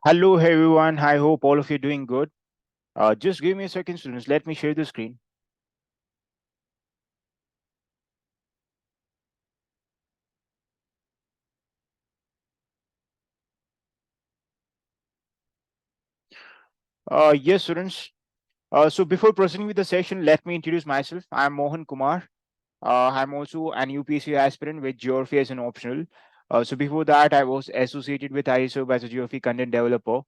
Hello everyone, I hope all of you are doing good. Just give me a second, students. Let me share the screen. Yes, students. So before proceeding with the session, let me introduce myself. I'm Mohan Kumar. I'm also an UPSC aspirant with geography as an optional. So before that, I was associated with ISO as a geography content developer.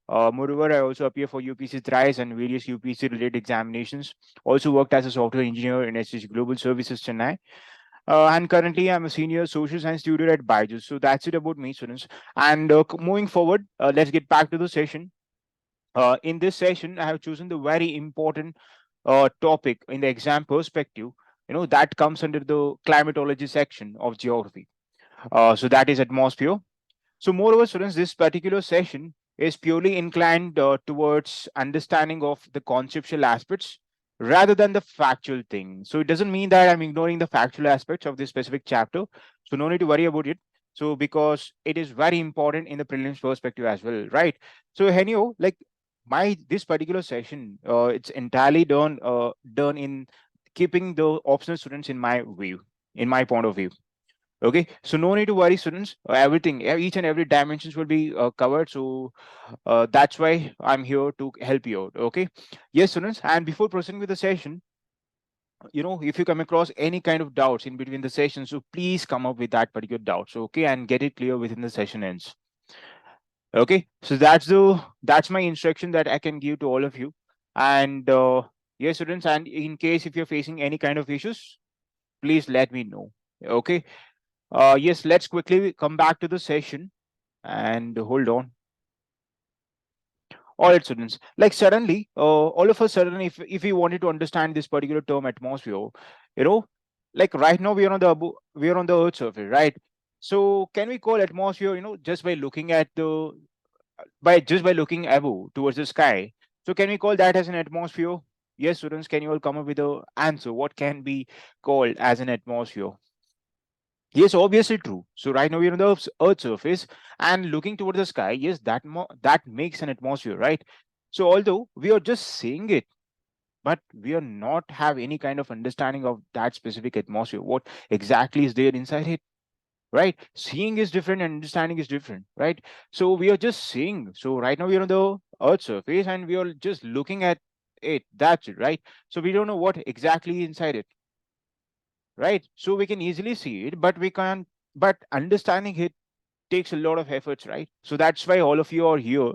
Moreover, I also appear for UPSC thrice and various UPSC related examinations. Also worked as a software engineer in SH Global Services Chennai. And currently, I'm a senior social science tutor at Byju's. So that's it about me, students. And moving forward, let's get back to the session. In this session, I have chosen the very important topic in the exam perspective. That comes under the climatology section of geography. So that is atmosphere. So, moreover, students, this particular session is purely inclined towards understanding of the conceptual aspects rather than the factual thing. So, it doesn't mean that I'm ignoring the factual aspects of this specific chapter. So, no need to worry about it. So, because it is very important in the prelims perspective as well, right? So, anyhow, like my this particular session, it's entirely done in keeping the optional students in my view, in my point of view. Okay, so no need to worry, students. Everything, each and every dimensions will be covered. So that's why I'm here to help you out. Okay, yes, students. And before proceeding with the session, if you come across any kind of doubts in between the sessions, so please come up with that particular doubts. Okay, and get it clear within the session ends. Okay, so that's my instruction that I can give to all of you. And yes, students. And in case if you're facing any kind of issues, please let me know. Okay. Yes, let's quickly come back to the session and hold on. All right, students. Like suddenly, all of a sudden, if we wanted to understand this particular term atmosphere, you know, like right now we are on the Earth's surface, right? So can we call atmosphere, just by looking at the by looking above towards the sky? So can we call that as an atmosphere? Yes, students. Can you all come up with a answer? What can be called as an atmosphere? Yes, obviously true. So right now we're on the Earth's surface and looking toward the sky. Yes, that makes an atmosphere, right? So although we are just seeing it, but we are not have any kind of understanding of that specific atmosphere. What exactly is there inside it, right? Seeing is different and understanding is different, right? So we are just seeing. So right now we are on the Earth's surface and we are just looking at it. That's it, right? So we don't know what exactly inside it, right? So we can easily see it, but we can't. But understanding it takes a lot of efforts, right? So that's why all of you are here.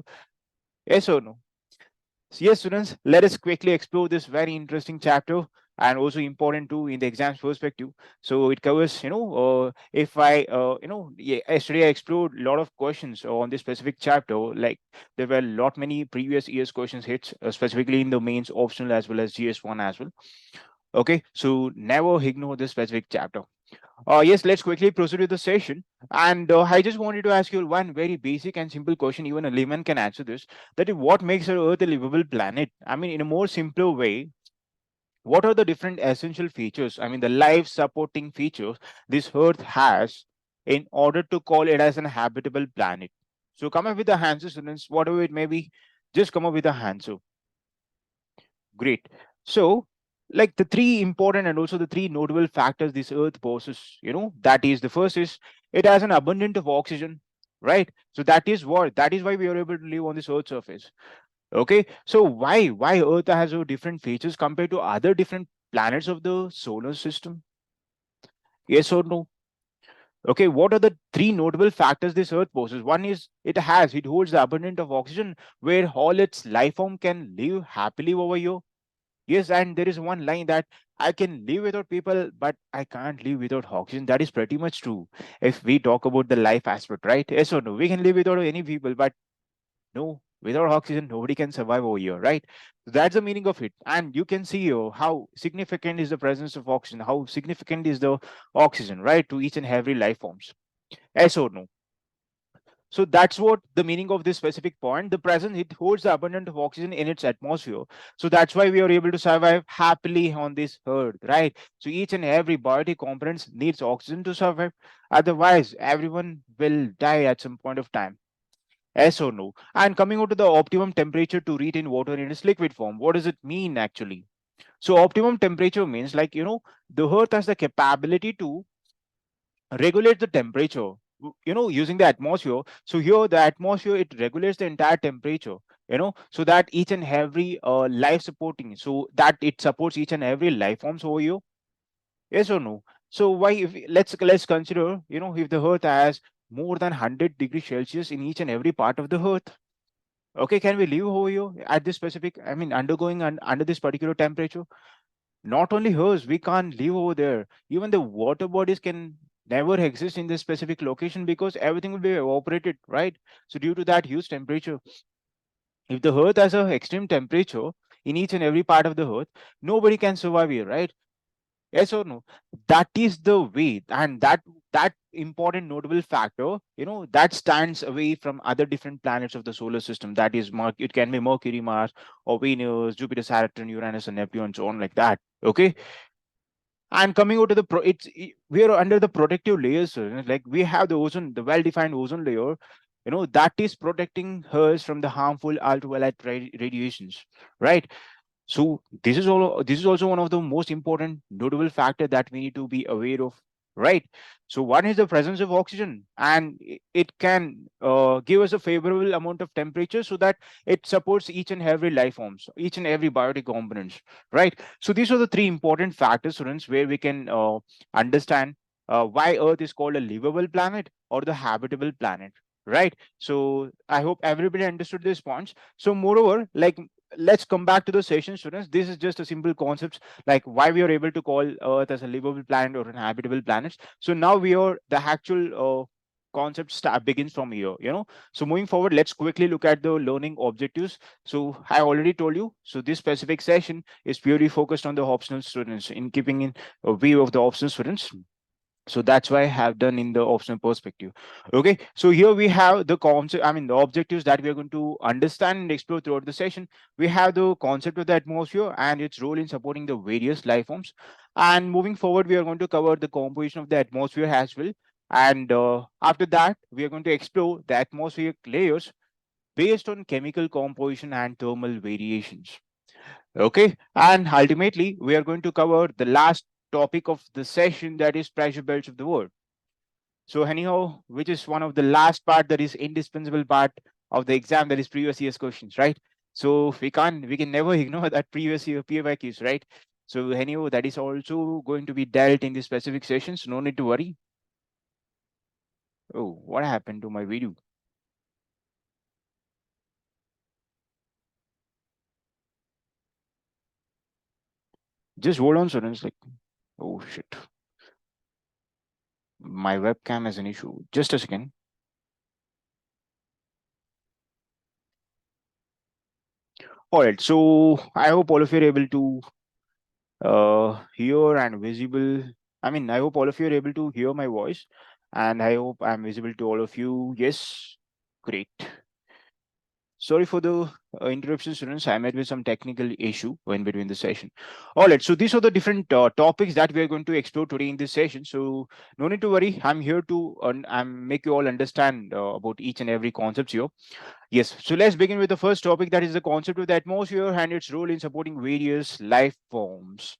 Yes or no? So yes, students, let us quickly explore this very interesting chapter and also important too in the exams perspective. So it covers, if I, yesterday I explored a lot of questions on this specific chapter. Like there were a lot many previous years questions hits, specifically in the mains optional as well as GS1 as well. Okay, so never ignore this specific chapter. Yes, let's quickly proceed with the session. And I just wanted to ask you one very basic and simple question. Even a layman can answer this. That is, what makes our Earth a livable planet? I mean, in a more simpler way, what are the different essential features? I mean, the life supporting features this Earth has in order to call it as an habitable planet. So come up with the answer, students. Whatever it may be, just come up with the answer. Great. So, like the three important and also the three notable factors this earth possesses, that is the first is it has an abundance of oxygen, right? So that is why we are able to live on this earth surface. Okay. So why earth has a different features compared to other different planets of the solar system? Yes or no? Okay, what are the three notable factors this earth possesses? One is it holds the abundance of oxygen where all its life form can live happily over here. Yes, and there is one line that I can live without people, but I can't live without oxygen. That is pretty much true. If we talk about the life aspect, right? Yes or no? We can live without any people, but no, without oxygen, nobody can survive over here, right? That's the meaning of it. And you can see how significant is the presence of oxygen, how significant is the oxygen, right, to each and every life forms. Yes or no? So that's what the meaning of this specific point. The present, it holds the abundance of oxygen in its atmosphere. So that's why we are able to survive happily on this earth, right? So each and every body component needs oxygen to survive. Otherwise, everyone will die at some point of time. Yes or no? And coming out to the optimum temperature to retain water in its liquid form, what does it mean actually? So optimum temperature means, like, the earth has the capability to regulate the temperature, using the atmosphere. So here the atmosphere, it regulates the entire temperature, so that each and every life supporting, so that it supports each and every life forms over here. Yes or no? So why, if let's consider, if the earth has more than 100 degrees Celsius in each and every part of the earth, okay, can we live over here at this specific, I mean, undergoing under this particular temperature? Not only hers, we can't live over there. Even the water bodies can never exist in this specific location, because everything will be evaporated, right? So due to that huge temperature, if the earth has a extreme temperature in each and every part of the earth, nobody can survive here, right? Yes or no? That is the way, and that important notable factor, that stands away from other different planets of the solar system. That is, it can be Mercury, Mars, or Venus, Jupiter, Saturn, Uranus, and Neptune, and so on, like that. Okay. And coming out to the we are under the protective layers, like we have the ozone, the well defined ozone layer, that is protecting us from the harmful ultraviolet radiations, right? So this is also one of the most important notable factor that we need to be aware of, right? So one is the presence of oxygen, and it can give us a favorable amount of temperature, so that it supports each and every life forms, each and every biotic components, right? So these are the three important factors, students, where we can understand why Earth is called a livable planet or the habitable planet, right? So I hope everybody understood this points. So moreover, like, let's come back to the session, students. This is just a simple concept, like why we are able to call Earth as a livable planet or an habitable planet. So now we are the actual concept begins from here, so moving forward, let's quickly look at the learning objectives. So I already told you, so this specific session is purely focused on the optional students, in keeping in a view of the optional students. So that's why I have done in the optional perspective. Okay, so here we have the concept, I mean, the objectives that we are going to understand and explore throughout the session. We have the concept of the atmosphere and its role in supporting the various life forms. And moving forward, we are going to cover the composition of the atmosphere as well. And after that, we are going to explore the atmospheric layers based on chemical composition and thermal variations. Okay, and ultimately, we are going to cover the last topic of the session, that is pressure belts of the world. So anyhow, which is one of the last part, that is indispensable part of the exam, that is previous year's questions, right? So we can never ignore that previous year PYQs, right? So anyhow, that is also going to be dealt in the specific sessions. No need to worry. Oh, what happened to my video? Just hold on, students. Like, oh shit, my webcam has an issue. Just a second. All right. So I hope all of you are able to hear and visible. I mean, I hope all of you are able to hear my voice, and I hope I'm visible to all of you. Yes, great. Sorry for the interruption, students. I met with some technical issue in between the session. All right, so these are the different topics that we are going to explore today in this session. So no need to worry. I'm here to make you all understand about each and every concepts here. Yes, so let's begin with the first topic, that is the concept of the atmosphere and its role in supporting various life forms.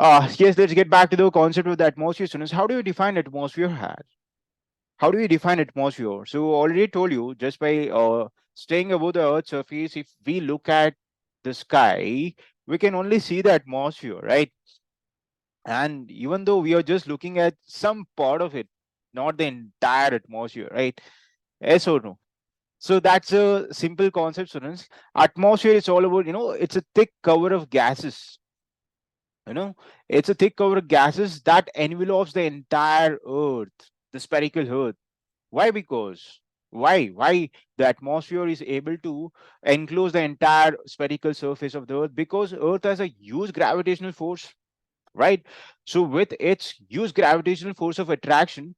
Yes, let's get back to the concept of the atmosphere, students. How do you define atmosphere as? How do you define atmosphere? So already told you, just by staying above the Earth's surface, if we look at the sky, we can only see the atmosphere, right? And even though we are just looking at some part of it, not the entire atmosphere, right? Yes or no? So that's a simple concept, students. Atmosphere is all about, it's a thick cover of gases. You know, it's a thick cover of gases that envelopes the entire Earth, the spherical Earth. Why? Because why the atmosphere is able to enclose the entire spherical surface of the Earth? Because Earth has a huge gravitational force, right? So with its huge gravitational force of attraction,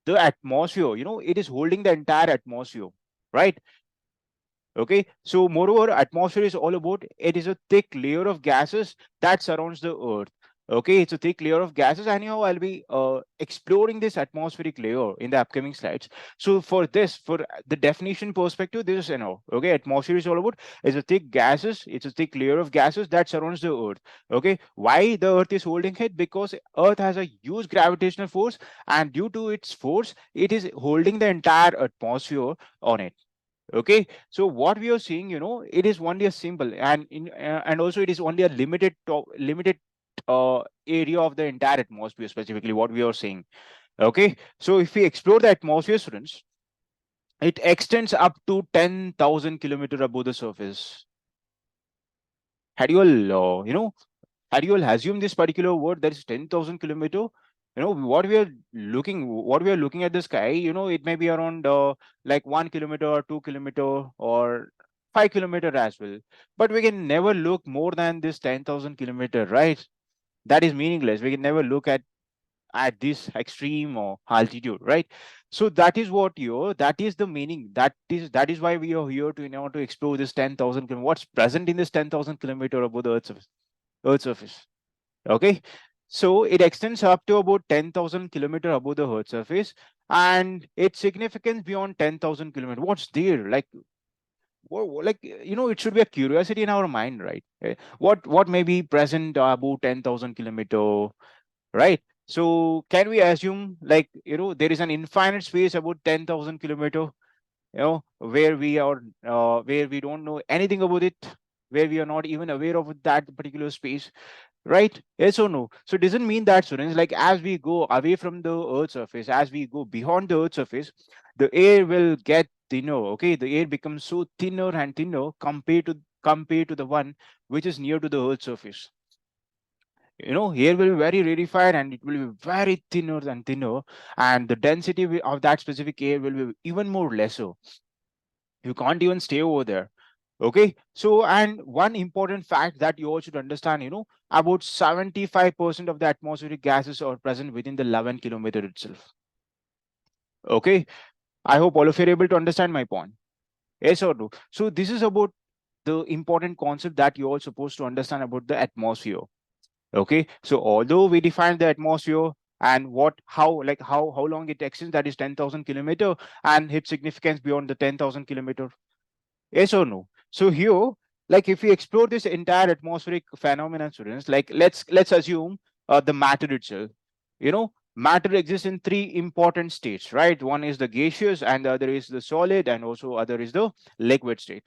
the atmosphere, it is holding the entire atmosphere, right? Okay, so moreover, atmosphere is all about, it is a thick layer of gases that surrounds the Earth. Okay, it's a thick layer of gases, and I'll be exploring this atmospheric layer in the upcoming slides. So for this, for the definition perspective, this is okay, atmosphere is all about is a thick gases. It's a thick layer of gases that surrounds the Earth. Okay, why the Earth is holding it? Because Earth has a huge gravitational force, and due to its force, it is holding the entire atmosphere on it. Okay, so what we are seeing, it is only a symbol, and also it is only a limited area of the entire atmosphere, specifically what we are seeing. Okay, so if we explore the atmosphere, students, it extends up to 10,000 kilometer above the surface. Had you all had you all assumed this particular word that is 10,000 kilometer, what we are looking at the sky, it may be around like 1 kilometer or 2 kilometer or 5 kilometer as well, but we can never look more than this 10,000 kilometer, right? That is meaningless. We can never look at this extreme or altitude, right? So that is what that is the meaning. That is why we are here to to explore this 10,000 kilometer. What's present in this 10,000 kilometer above the Earth's surface. Okay, so it extends up to about 10,000 kilometer above the Earth's surface, and its significance beyond 10,000 kilometer. What's there? Like it should be a curiosity in our mind, right? What may be present above 10,000 kilometer, right? So can we assume, like, there is an infinite space about 10,000 kilometer, where we don't know anything about it, where we are not even aware of that particular space, right? Yes or no? So it doesn't mean that, students, like, as we go away from the Earth's surface, as we go beyond the Earth's surface, the air will get thinner. Okay, the air becomes so thinner and thinner compared to the one which is near to the Earth's surface. Air will be very rarefied, and it will be very thinner and thinner, and the density of that specific air will be even more lesser. You can't even stay over there. Okay, so, and one important fact that you all should understand, about 75% of the atmospheric gases are present within the 11 kilometer itself. Okay, I hope all of you are able to understand my point. Yes or no? So this is about the important concept that you're all supposed to understand about the atmosphere. Okay, so although we define the atmosphere and how long it extends, that is 10,000 kilometer, and its significance beyond the 10,000 kilometer. Yes or no? So here, like, if we explore this entire atmospheric phenomenon, students, like, let's assume the matter itself. Matter exists in three important states, right? One is the gaseous, and the other is the solid, and also other is the liquid state,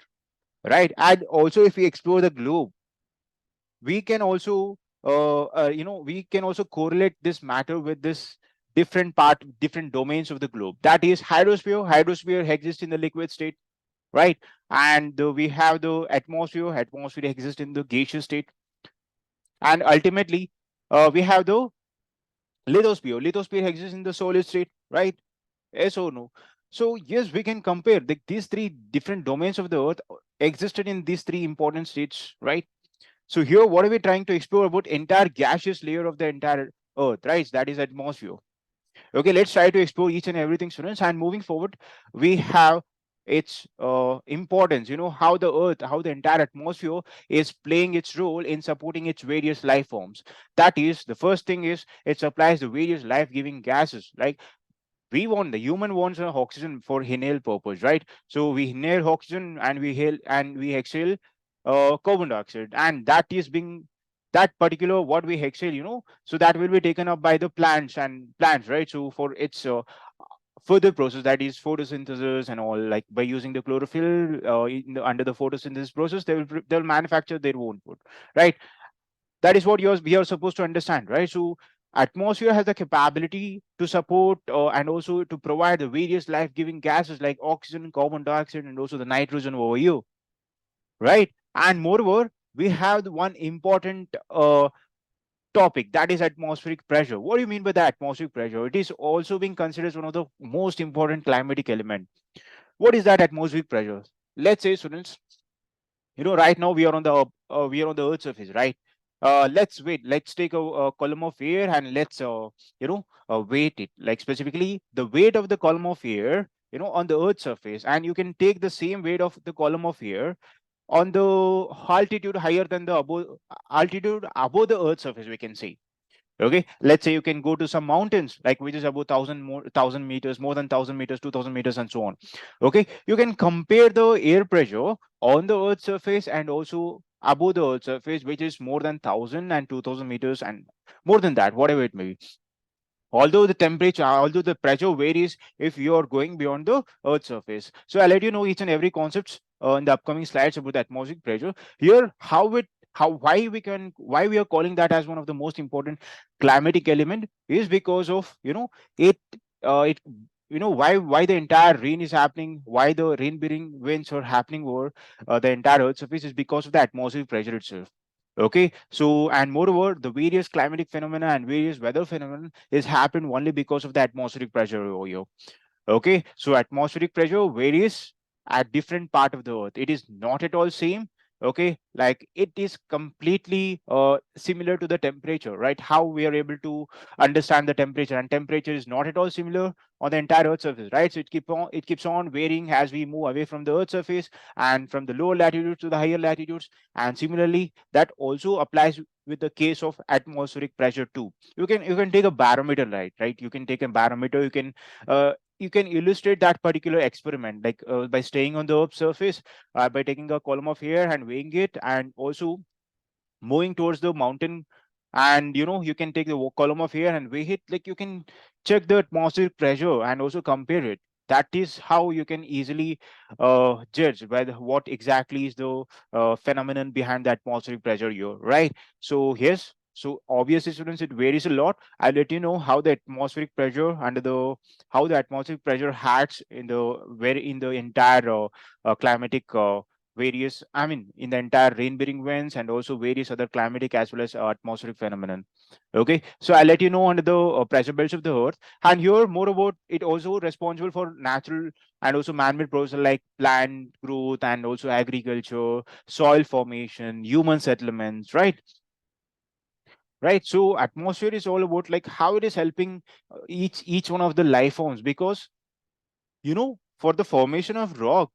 right? And also, if we explore the globe, we can also we can also correlate this matter with this different domains of the globe. That is hydrosphere exists in the liquid state, right? And we have the atmosphere exists in the gaseous state, and ultimately we have the lithosphere exists in the solid state, right? Yes or no? So yes, we can compare these three different domains of the earth existed in these three important states, right? So here, what are we trying to explore about entire gaseous layer of the entire earth, right? That is atmosphere. Okay, let's try to explore each and everything, students. And moving forward, we have its importance, how the entire atmosphere is playing its role in supporting its various life forms. That is, the first thing is it supplies the various life-giving gases. Like, the human wants oxygen for inhale purpose, right? So we inhale oxygen, and we exhale carbon dioxide, and that particular what we exhale, so that will be taken up by the plants, right? So for its further process, that is photosynthesis and all, like, by using the chlorophyll under the photosynthesis process, they'll manufacture their own food, right? That is what we are supposed to understand, right? So atmosphere has the capability to support and also to provide the various life-giving gases like oxygen, carbon dioxide, and also the nitrogen over here, right? And moreover, we have the one important topic, that is atmospheric pressure. What do you mean by the atmospheric pressure? It is also being considered as one of the most important climatic element. What is that atmospheric pressure? Let's say, students, right now we are on the earth's surface, right? Let's take a column of air, and let's weight it, like, specifically the weight of the column of air, on the earth's surface, and you can take the same weight of the column of air on the altitude higher than the above altitude above the earth's surface, we can say. Okay, let's say you can go to some mountains like which is about 1,000 meters, more than 1,000 meters, 2,000 meters, and so on. Okay, you can compare the air pressure on the earth's surface and also above the earth's surface, which is more than 1,000 and 2,000 meters and more than that, whatever it may be. Although the pressure varies if you are going beyond the earth's surface. So I'll let you know each and every concepts in the upcoming slides about the atmospheric pressure. Here how why we are calling that as one of the most important climatic element is because of it it why the entire rain is happening, why the rain bearing winds are happening over the entire earth surface is because of the atmospheric pressure itself. Okay, so and moreover, the various climatic phenomena and various weather phenomena is happened only because of the atmospheric pressure over here. Okay, so atmospheric pressure varies at different part of the earth. It is not at all same. Okay, like it is completely similar to the temperature, right? How we are able to understand the temperature, and temperature is not at all similar on the entire earth surface, right? So it keeps on varying as we move away from the earth surface and from the lower latitudes to the higher latitudes. And similarly that also applies with the case of atmospheric pressure too. You can take a barometer, right? You can take a barometer, you can illustrate that particular experiment like by staying on the earth surface, by taking a column of air and weighing it, and also moving towards the mountain, and you can take the column of air and weigh it, like you can check the atmospheric pressure and also compare it. That is how you can easily judge whether what exactly is the phenomenon behind the atmospheric pressure here, right? So yes, so obviously students, it varies a lot. I'll let you know how the atmospheric pressure under the how the atmospheric pressure acts in the very in the entire climatic various, I mean, in the entire rain bearing winds and also various other climatic as well as atmospheric phenomenon. Okay, so I'll let you know under the pressure belts of the earth. And here more about it also responsible for natural and also man-made processes like plant growth and also agriculture, soil formation, human settlements, right? So atmosphere is all about like how it is helping each one of the life forms, because for the formation of rock,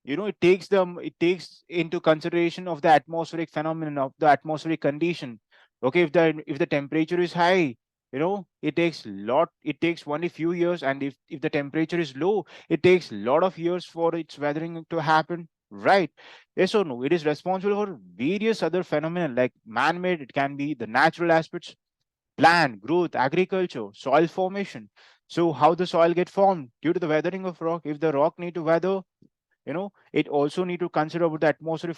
it takes into consideration of the atmospheric phenomenon of the atmospheric condition. Okay, if the temperature is high, it takes only few years, and if the temperature is low, it takes a lot of years for its weathering to happen, right? Yes or no? It is responsible for various other phenomena like man-made, it can be the natural aspects, plant growth, agriculture, soil formation. So how the soil get formed due to the weathering of rock. If the rock need to weather, it also need to consider about the atmospheric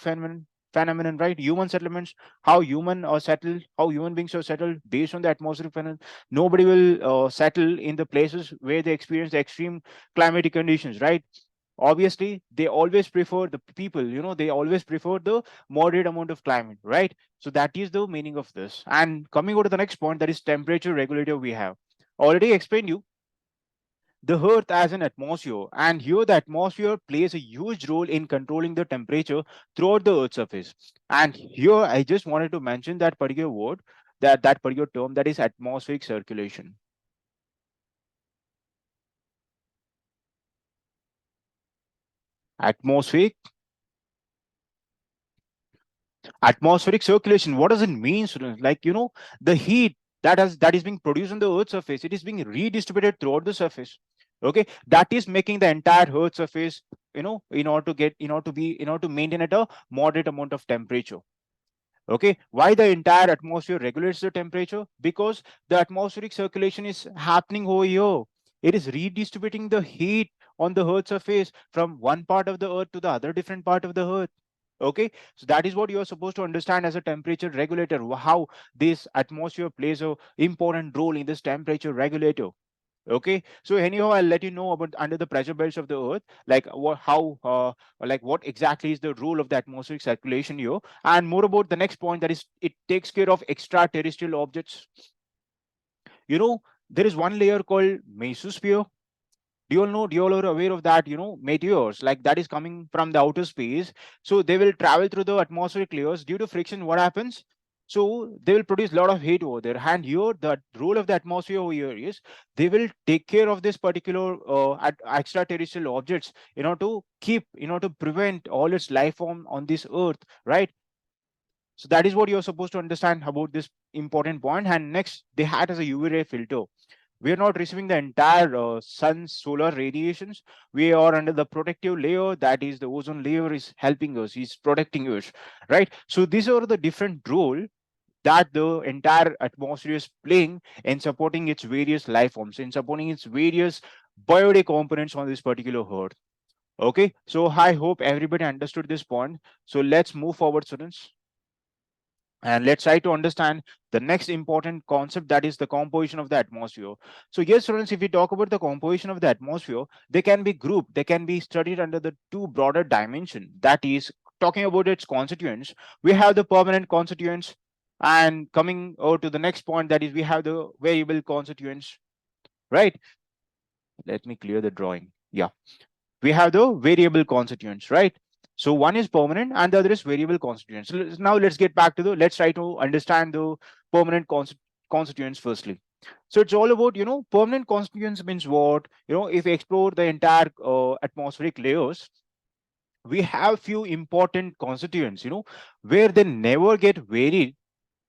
phenomenon, right? Human settlements, how human beings are settled based on the atmospheric phenomenon. Nobody will settle in the places where they experience the extreme climatic conditions, right? Obviously they always prefer the people, they always prefer the moderate amount of climate, right? So that is the meaning of this. And coming over to the next point, that is temperature regulator. We have already explained you the earth as an atmosphere, and here the atmosphere plays a huge role in controlling the temperature throughout the earth's surface. And here I just wanted to mention that particular word, that particular term, that is atmospheric circulation. Atmospheric atmospheric circulation, what does it mean, students? Like, the heat that is being produced on the earth's surface, it is being redistributed throughout the surface. Okay, that is making the entire earth surface, in order to maintain at a moderate amount of temperature. Okay, why the entire atmosphere regulates the temperature? Because the atmospheric circulation is happening over here. It is redistributing the heat on the earth surface from one part of the earth to the other different part of the earth. Okay, so that is what you are supposed to understand as a temperature regulator, how this atmosphere plays a important role in this temperature regulator. Okay, so anyhow, I'll let you know about under the pressure belts of the earth, like what exactly is the role of the atmospheric circulation here, and more about the next point, that is it takes care of extraterrestrial objects. you know there is one layer called mesosphere. Do you all are aware of that? Meteors like that is coming from the outer space. So they will travel through the atmospheric layers. Due to friction, what happens? So they will produce a lot of heat over there. And here, the role of the atmosphere over here is they will take care of this particular extraterrestrial objects, to prevent all its life form on this earth, right? So that is what you're supposed to understand about this important point. And next, they had as a UV ray filter. We are not receiving the entire sun's solar radiations. We are under the protective layer, that is the ozone layer is helping us, is protecting us, right? So these are the different role that the entire atmosphere is playing in supporting its various life forms, in supporting its various biotic components on this particular earth. Okay, so I hope everybody understood this point. So let's move forward, students, and let's try to understand the next important concept, that is the composition of the atmosphere. So yes, students, if we talk about the composition of the atmosphere, they can be grouped, they can be studied under the two broader dimension, that is talking about its constituents. We have the permanent constituents, and coming over to the next point, that is we have the variable constituents, right? Let me clear the drawing. Yeah, we have the variable constituents, right? So one is permanent and the other is variable constituents. So now let's get back to the, let's try to understand the permanent constituents firstly. So it's all about, permanent constituents means what? If we explore the entire atmospheric layers, we have few important constituents, where they never get varied.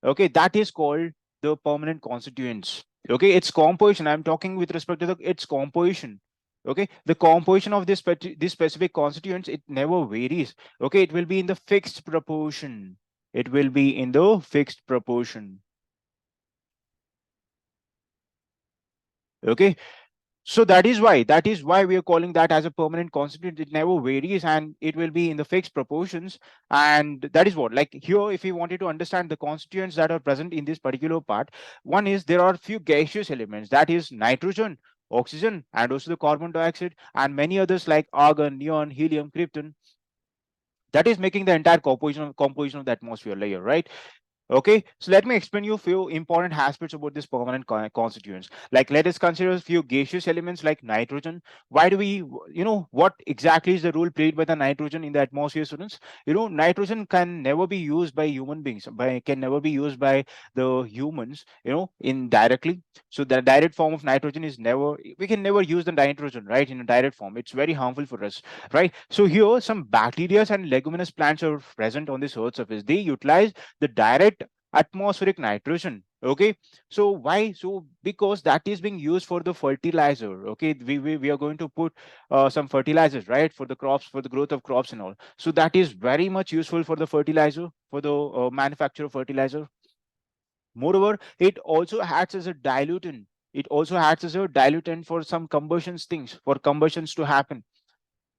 Okay, that is called the permanent constituents. Okay, its composition, I'm talking with respect to its composition. Okay, the composition of this specific constituents, it never varies. Okay, it will be in the fixed proportion. It will be in the fixed proportion. Okay, so that is why we are calling that as a permanent constituent. It never varies and it will be in the fixed proportions. And that is what, like here, if we wanted to understand the constituents that are present in this particular part, one is there are few gaseous elements, that is nitrogen, oxygen, and also the carbon dioxide, and many others like argon, neon, helium, krypton, that is making the entire composition of the atmosphere layer, right? Okay, so let me explain you a few important aspects about this permanent constituents. Like, let us consider a few gaseous elements like nitrogen. Why do we, what exactly is the role played by the nitrogen in the atmosphere, students? Nitrogen can never be used by human beings, can never be used by the humans, indirectly. So the direct form of nitrogen is never, we can never use the nitrogen, right, in a direct form. It's very harmful for us, right? So here, some bacteria and leguminous plants are present on this earth surface. They utilize the direct atmospheric nitrogen. Okay, so why? So because that is being used for the fertilizer. Okay, we are going to put some fertilizers, right, for the crops, for the growth of crops and all. So that is very much useful for the fertilizer, for the manufacture of fertilizer. Moreover, it also acts as a diluent. It also acts as a diluent for some combustions things, for combustions to happen.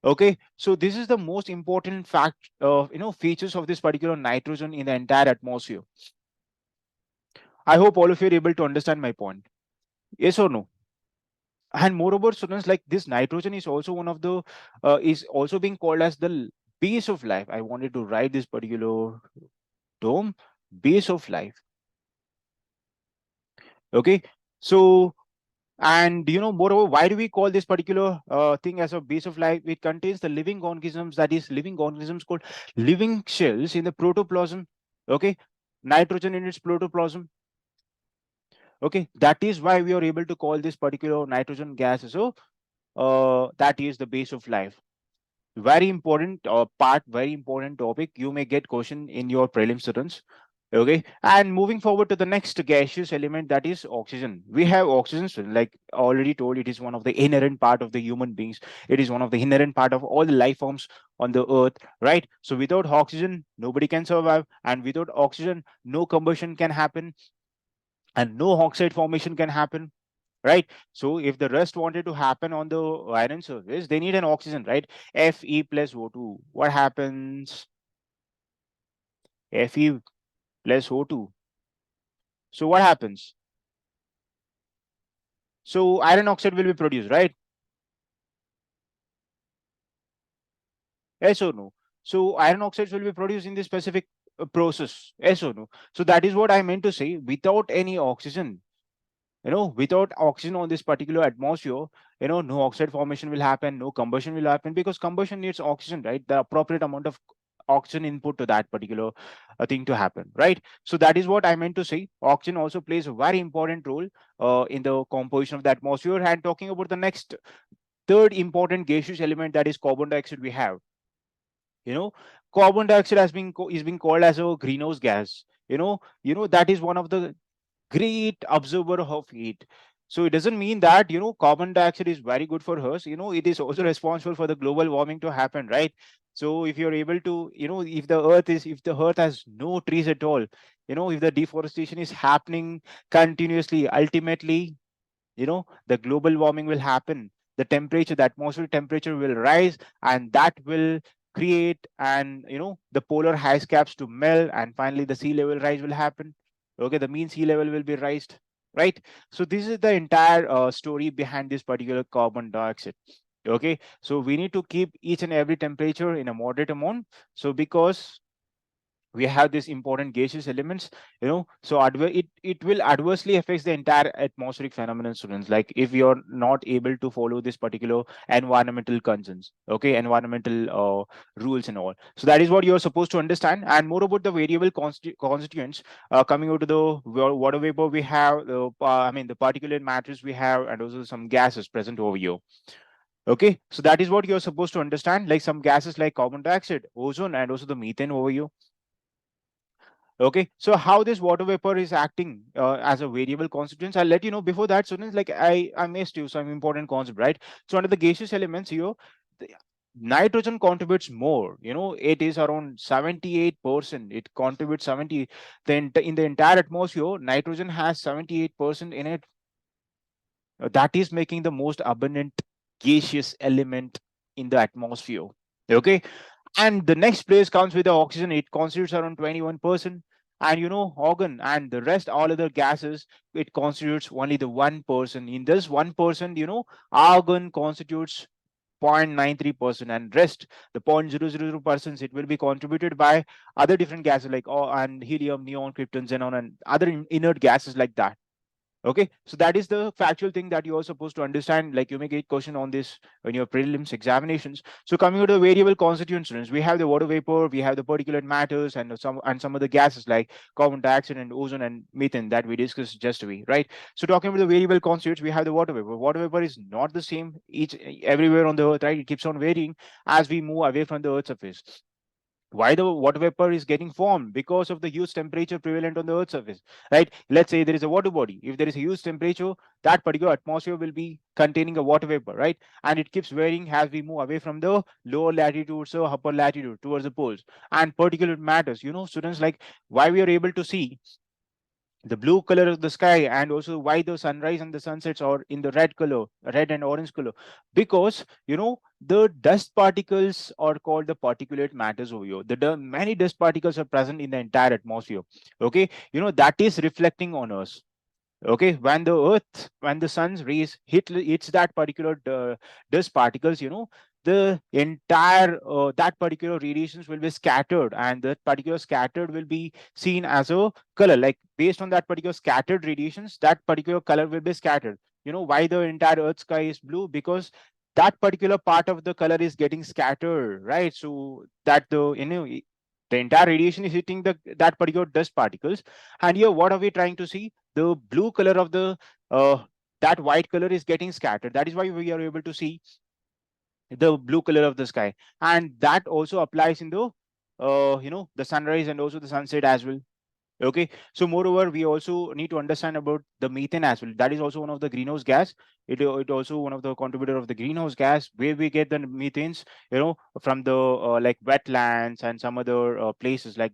Okay, so this is the most important fact, features of this particular nitrogen in the entire atmosphere. I hope all of you are able to understand my point. Yes or no? And moreover, students, like this nitrogen is also one of the is also being called as the base of life. I wanted to write this particular term, base of life. Okay, so, and moreover, why do we call this particular thing as a base of life? It contains the living organisms, that is living organisms called living cells in the protoplasm. Okay, nitrogen in its protoplasm. Okay, that is why we are able to call this particular nitrogen gas as a that is the base of life. Very important part, very important topic. You may get question in your prelim students. Okay, and moving forward to the next gaseous element, that is oxygen. We have oxygen, so like already told, it is one of the inherent part of the human beings. It is one of the inherent part of all the life forms on the earth, right? So without oxygen, nobody can survive, and without oxygen, no combustion can happen, and no oxide formation can happen, right? So if the rest wanted to happen on the iron surface, they need an oxygen, right? Fe plus O2. What happens? Fe plus O2. So what happens? So iron oxide will be produced, right? Yes or no? So iron oxides will be produced in this specific process. Yes or no? So that is what I meant to say. Without any oxygen, without oxygen on this particular atmosphere, no oxide formation will happen, no combustion will happen, because combustion needs oxygen, right? The appropriate amount of oxygen input to that particular thing to happen, right? So that is what I meant to say. Oxygen also plays a very important role in the composition of the atmosphere. And talking about the next third important gaseous element, that is carbon dioxide, we have, you know carbon dioxide is being called as a greenhouse gas. That is one of the great observer of heat. So it doesn't mean that carbon dioxide is very good for us. It is also responsible for the global warming to happen, right? So if you're able to, if the earth has no trees at all, if the deforestation is happening continuously, ultimately, the global warming will happen. The atmospheric temperature will rise, and that will create, and the polar ice caps to melt, and finally the sea level rise will happen. Okay, the mean sea level will be raised, right? So this is the entire story behind this particular carbon dioxide. Okay, so we need to keep each and every temperature in a moderate amount. So because we have these important gaseous elements, so it will adversely affect the entire atmospheric phenomenon, students, like if you're not able to follow this particular environmental concerns, okay, environmental rules and all. So that is what you're supposed to understand. And more about the variable constituents, coming out to the water vapor, we have the particulate matters we have, and also some gases present over here. Okay, so that is what you're supposed to understand, like some gases like carbon dioxide, ozone, and also the methane over here. Okay, so how this water vapor is acting as a variable constituents, I'll let you know. Before that, students, like I missed you some important concept, right? So under the gaseous elements here, the nitrogen contributes more. It is around 78%. It contributes 70. Then in the entire atmosphere, nitrogen has 78% in it. That is making the most abundant gaseous element in the atmosphere. Okay, and the next place comes with the oxygen. It constitutes around 21%. And argon and the rest, all other gases, it constitutes only the 1%. In this 1%, argon constitutes 0.93%, and rest, the 0.000%, it will be contributed by other different gases like and helium, neon, krypton, xenon, and other inert gases like that. Okay, so that is the factual thing that you are supposed to understand. Like you may get question on this in your prelims examinations. So coming to the variable constituents, we have the water vapor, we have the particulate matters, and some of the gases like carbon dioxide and ozone and methane that we discussed just away, right? So talking about the variable constituents, we have the water vapor. Water vapor is not the same each everywhere on the earth, right? It keeps on varying as we move away from the earth's surface. Why the water vapor is getting formed? Because of the huge temperature prevalent on the earth's surface, right? Let's say there is a water body. If there is a huge temperature, that particular atmosphere will be containing a water vapor, right? And it keeps varying as we move away from the lower latitudes or upper latitude towards the poles. And particulate matters, students, like why we are able to see the blue color of the sky, and also why the sunrise and the sunsets are in the red color, red and orange color, because the dust particles are called the particulate matters over here. Many dust particles are present in the entire atmosphere. Okay, that is reflecting on us. Okay, when the sun's rays hits that particular dust particles, the entire that particular radiations will be scattered, and that particular scattered will be seen as a color, like based on that particular scattered radiations, that particular color will be scattered. Why the entire earth sky is blue? Because that particular part of the color is getting scattered, right? So that the entire radiation is hitting that particular dust particles. And here what are we trying to see? The blue color of the that white color is getting scattered. That is why we are able to see the blue color of the sky. And that also applies in the sunrise and also the sunset as well. Okay, so moreover, we also need to understand about the methane as well. That is also one of the greenhouse gas. It also one of the contributor of the greenhouse gas, where we get the methanes, from the like wetlands and some other places, like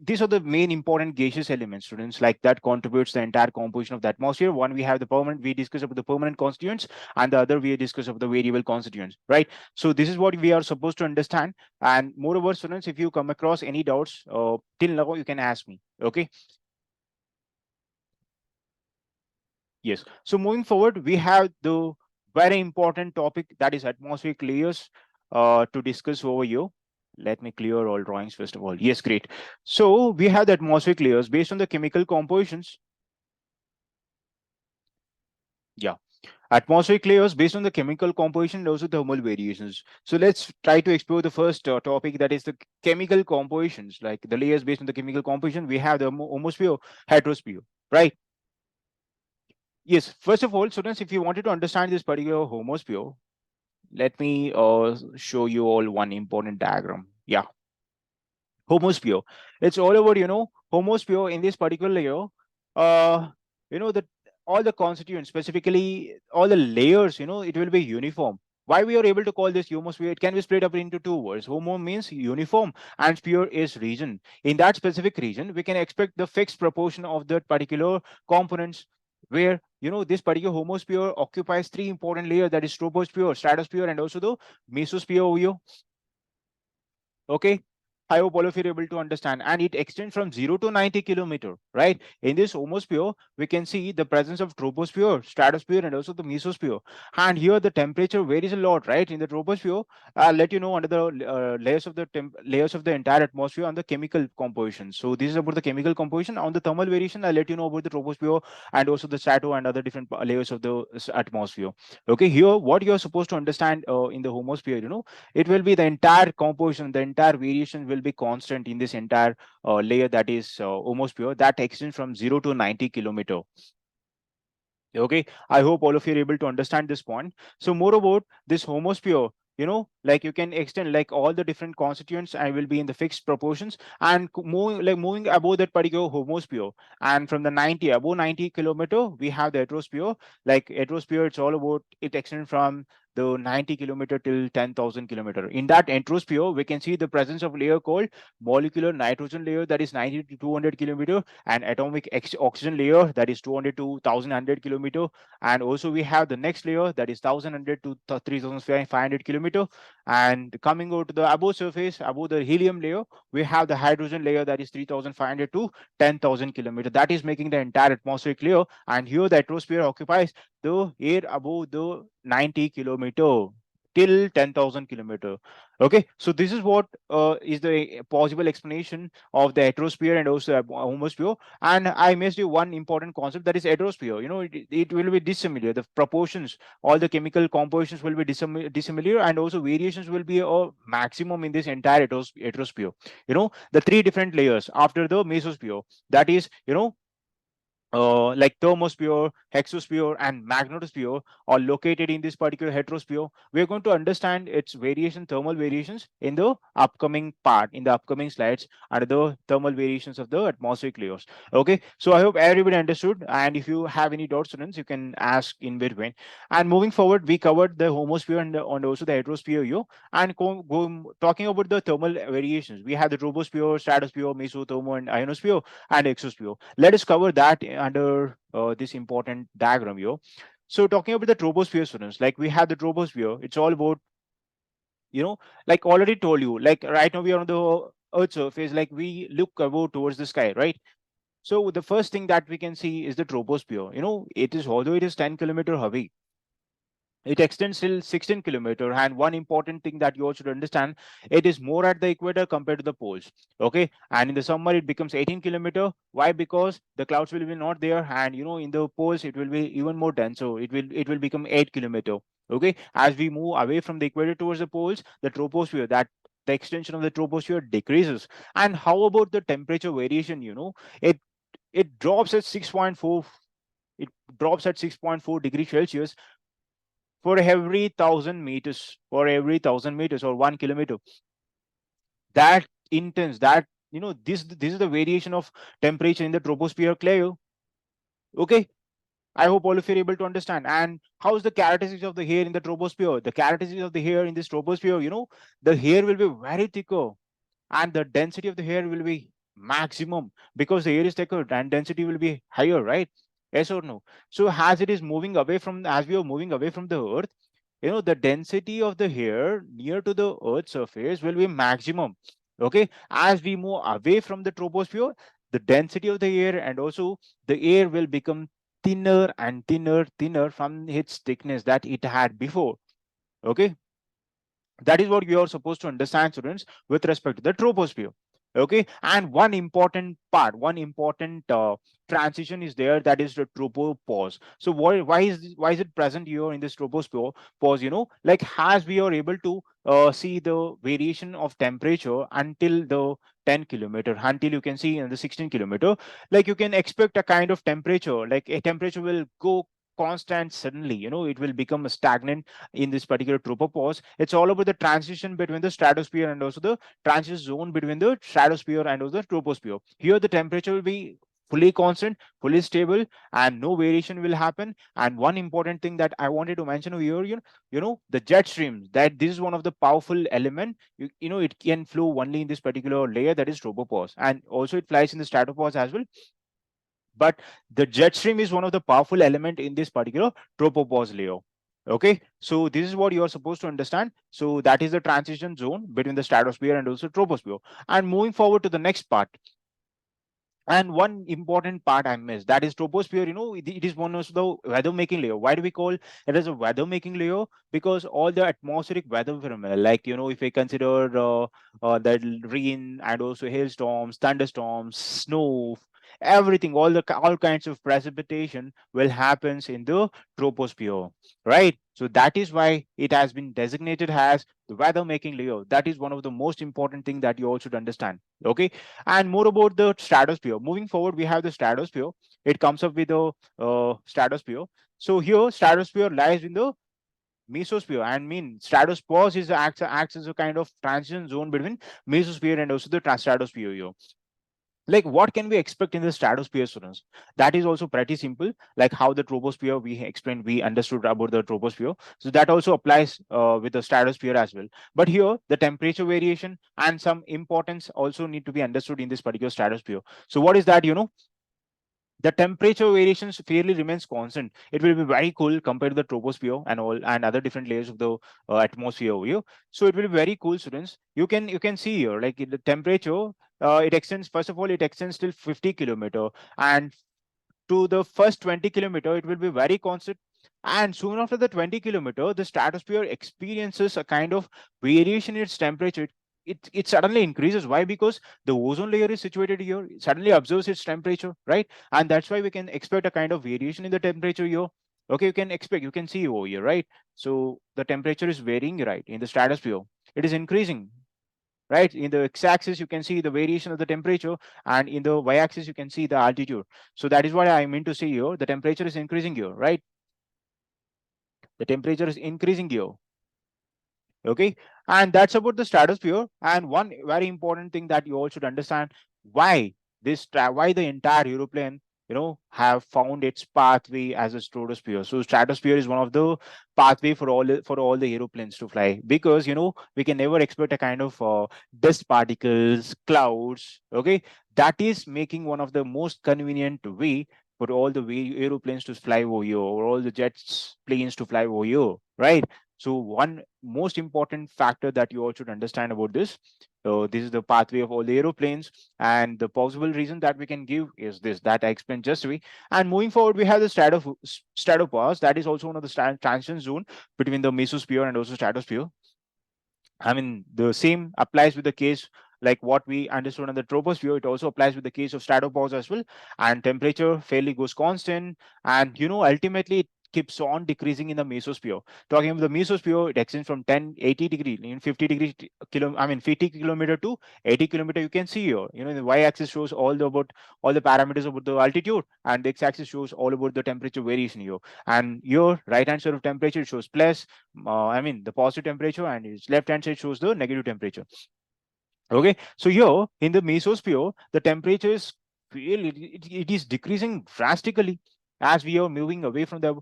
these are the main important gaseous elements, students, like that contributes the entire composition of the atmosphere. One, we have the permanent, we discuss about the permanent constituents, and the other we discuss about the variable constituents, right? So this is what we are supposed to understand. And moreover, students, if you come across any doubts till now, you can ask me. Okay. Yes. So moving forward, we have the very important topic, that is atmospheric layers, to discuss over here. Let me clear all drawings first of all. Yes, great. So we have the atmospheric layers based on the chemical compositions. Yeah. Atmospheric layers based on the chemical composition and also thermal variations. So let's try to explore the first topic, that is the chemical compositions, like the layers based on the chemical composition. We have the homosphere, heterosphere, right? Yes, first of all, students, if you wanted to understand this particular homosphere, let me show you all one important diagram. Yeah. homosphere. It's all about, homosphere in this particular layer. Uh, the all the constituents, specifically all the layers, it will be uniform. Why we are able to call this homosphere? It can be split up into two words. Homo means uniform, and sphere is region. In that specific region, we can expect the fixed proportion of that particular components, where this particular homosphere occupies three important layers, that is troposphere, stratosphere, and also the mesosphere over here. Okay, I hope all of you are able to understand. And it extends from 0 to 90 kilometer, right? In this homosphere, we can see the presence of troposphere, stratosphere, and also the mesosphere. And here the temperature varies a lot, right? In the troposphere, I'll let you know under the layers of the entire atmosphere on the chemical composition. So this is about the chemical composition. On the thermal variation, I'll let you know about the troposphere and also the strato and other different layers of the atmosphere. Okay, here what you're supposed to understand in the homosphere, it will be the entire composition, the entire variation will be constant in this entire layer, that is homosphere, that extends from 0 to 90 kilometer. Okay, I hope all of you are able to understand this point. So more about this homosphere, like you can extend like all the different constituents and will be in the fixed proportions, and moving above that particular homosphere, and from the 90 above 90 kilometer we have the heterosphere. Like heterosphere, it's all about, it extends from the 90 kilometer till 10,000 kilometer. In that heterosphere, we can see the presence of layer called molecular nitrogen layer, that is 90 to 200 kilometer, and atomic oxygen layer, that is 200 to 1100 kilometer. And also we have the next layer, that is 1100 to 3500 kilometer. And coming over to the above surface, above the helium layer, we have the hydrogen layer, that is 3500 to 10,000 kilometer. That is making the entire atmospheric layer. And here the atmosphere occupies the air above the 90 kilometer till 10,000 kilometer. Okay, so this is what is the possible explanation of the heterosphere and also homosphere. And I missed you one important concept, that is heterosphere. It will be dissimilar. The proportions, all the chemical compositions will be dissimilar, and also variations will be a maximum in this entire heterosphere. The three different layers after the mesosphere, that is, like thermosphere, hexosphere, and magnetosphere are located in this particular heterosphere. We're going to understand its thermal variations in the upcoming part, in the upcoming slides, under the thermal variations of the atmospheric layers. Okay, so I hope everybody understood. And if you have any doubts, students, you can ask in between. And moving forward, we covered the homosphere and also the heterosphere here. And talking about the thermal variations, we have the troposphere, stratosphere, mesothermo, and ionosphere, and exosphere. Let us cover that under this important diagram here. So talking about the troposphere, students, like we have the troposphere, it's all about, like already told you, like right now we are on the Earth surface, like we look above towards the sky, right? So the first thing that we can see is the troposphere. It is, although it is 10-kilometer away, it extends till 16 kilometer. And one important thing that you all should understand, it is more at the equator compared to the poles. Okay, and in the summer it becomes 18 kilometer. Why? Because the clouds will be not there, and in the poles it will be even more dense, so it will become 8 kilometer. Okay, as we move away from the equator towards the poles, the troposphere, that the extension of the troposphere decreases. And how about the temperature variation? It it drops at 6.4, it drops at 6.4 degrees Celsius for every 1,000 meters, or 1 kilometer. That intense, that this is the variation of temperature in the troposphere layer. Okay, I hope all of you are able to understand. And how's the characteristics of the hair in the troposphere? The characteristics of the hair in this troposphere, the hair will be very thicker, and the density of the hair will be maximum, because the air is thicker and density will be higher, right? Yes or no? So as we are moving away from the earth, the density of the hair near to the earth's surface will be maximum. Okay, as we move away from the troposphere, the density of the air and also the air will become thinner and thinner from its thickness that it had before. Okay, that is what you are supposed to understand, students, with respect to the troposphere. Okay, and one important transition is there, that is the tropopause. So why is it present here in this tropopause pause? Like, as we are able to see the variation of temperature until the 10 kilometer, until you can see in the 16 kilometer, like you can expect a kind of temperature, like a temperature will go constant suddenly, it will become stagnant in this particular tropopause. It's all about the transition between the stratosphere and also the transition zone between the stratosphere and also the troposphere. Here the temperature will be fully constant, fully stable, and no variation will happen. And one important thing that I wanted to mention over here, the jet streams, that this is one of the powerful element. It can flow only in this particular layer, that is tropopause, and also it flies in the stratopause as well. But the jet stream is one of the powerful element in this particular tropopause layer. Okay, so this is what you are supposed to understand. So that is the transition zone between the stratosphere and also troposphere. And moving forward to the next part, and one important part I missed, that is troposphere. It is one of the weather making layer. Why do we call it as a weather making layer? Because all the atmospheric weather phenomena, like if we consider the rain and also hailstorms, thunderstorms, snow, everything, all kinds of precipitation will happens in the troposphere, right? So that is why it has been designated as the weather making layer. That is one of the most important thing that you all should understand. Okay, and more about the stratosphere. Moving forward, we have the stratosphere. It comes up with the stratosphere. So here, stratosphere lies in the mesosphere, and mean stratopause is acts as a kind of transition zone between mesosphere and also the stratosphere here. Like, what can we expect in the stratosphere, students? That is also pretty simple. Like how the troposphere we explained, we understood about the troposphere, so that also applies with the stratosphere as well. But here the temperature variation and some importance also need to be understood in this particular stratosphere. So what is that? The temperature variations fairly remains constant. It will be very cool compared to the troposphere and all and other different layers of the atmosphere over here. So it will be very cool, students. You can see here, like the temperature, it extends. First of all, it extends till 50 kilometer, and to the first 20 kilometer, it will be very constant. And soon after the 20 kilometer, the stratosphere experiences a kind of variation in its temperature. It suddenly increases. Why? Because the ozone layer is situated here. It suddenly observes its temperature, right? And that's why we can expect a kind of variation in the temperature here. Okay, you can see over here, right? So the temperature is varying, right, in the stratosphere. It is increasing, right? In the x-axis, you can see the variation of the temperature, and in the y-axis, you can see the altitude. So that is what I mean to say here. The temperature is increasing here, right? The temperature is increasing here. Okay, and that's about the stratosphere. And one very important thing that you all should understand, why why the entire aeroplane have found its pathway as a stratosphere. So stratosphere is one of the pathway for all the aeroplanes to fly, because we can never expect a kind of dust particles, clouds. Okay, that is making one of the most convenient way for all the aeroplanes to fly over here, or all the jets planes to fly over here, right? So one most important factor that you all should understand about this. So this is the pathway of all the aeroplanes, and the possible reason that we can give is this that I explained just away. And moving forward, we have the stratopause. That is also one of the transition zone between the mesosphere and also stratosphere. I mean, the same applies with the case like what we understood on the troposphere. It also applies with the case of stratopause as well. And temperature fairly goes constant, and ultimately it keeps on decreasing in the mesosphere. Talking about the mesosphere, it extends from 1080 degree in 50 degree I mean 50 kilometer to 80 kilometer. You can see here, the y-axis shows all the parameters about the altitude, and the x-axis shows all about the temperature variation here. And your right hand side of temperature shows plus, I mean the positive temperature, and its left hand side shows the negative temperature. Okay, so here in the mesosphere, the temperature is it is decreasing drastically as we are moving away from the